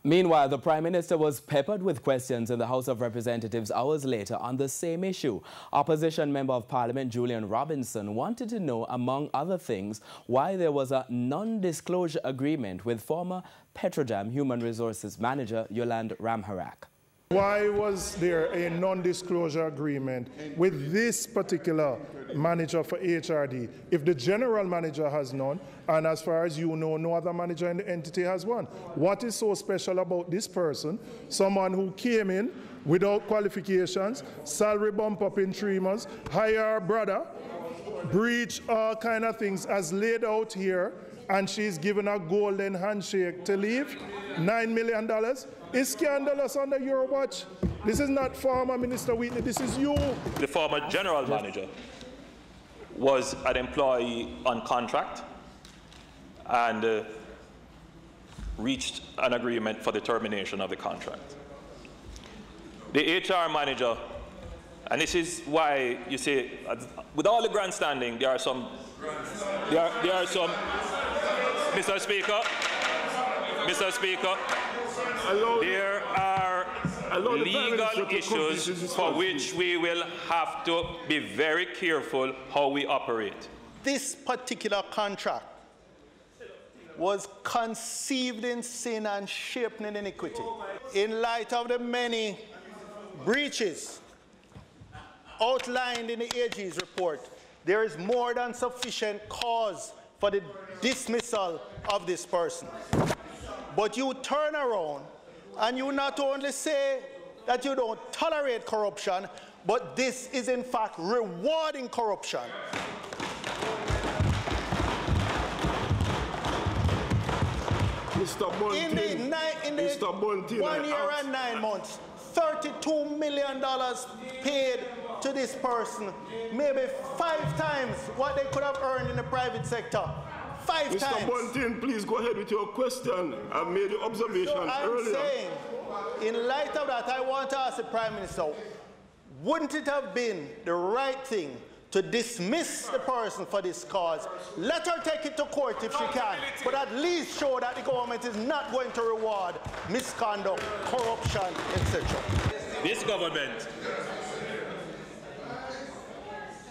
Meanwhile, the Prime Minister was peppered with questions in the House of Representatives hours later on the same issue. Opposition Member of Parliament Julian Robinson wanted to know, among other things, why there was a non-disclosure agreement with former PETROJAM Human Resources Manager Yolande Ramharak. Why was there a non-disclosure agreement with this particular manager for HRD if the general manager has none, and as far as you know, no other manager in the entity has one? What is so special about this person, someone who came in without qualifications, salary bump up in 3 months, hire a brother, breach all kind of things as laid out here, and she's given a golden handshake to leave? $9 million? It's scandalous under your watch. This is not former Minister Wheatley, this is you. The former general manager was an employee on contract and reached an agreement for the termination of the contract. The HR manager, and this is why you say, with all the grandstanding, there are some, Mr. Speaker, there are legal issues for which we will have to be very careful how we operate. This particular contract was conceived in sin and shaped in iniquity. In light of the many breaches outlined in the AG's report, there is more than sufficient cause for the dismissal of this person. But you turn around and you not only say that you don't tolerate corruption, but this is in fact rewarding corruption. Mr. Bunting, in the 1 year and 9 months, $32 million paid to this person, maybe 5 times what they could have earned in the private sector. 5 times. Mr. Bunting, please go ahead with your question. I've made the observation earlier. I'm saying, in light of that, I want to ask the Prime Minister, wouldn't it have been the right thing to dismiss the person for this cause? Let her take it to court if she can, but at least show that the government is not going to reward misconduct, corruption, etc. This government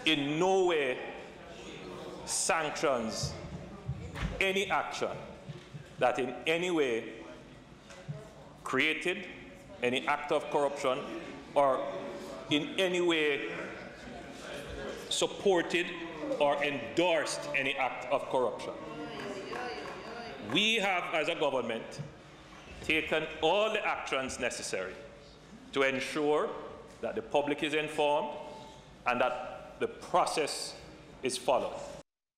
in no way sanctions any action that in any way created any act of corruption or in any way supported or endorsed any act of corruption. We have, as a government, taken all the actions necessary to ensure that the public is informed and that the process is followed.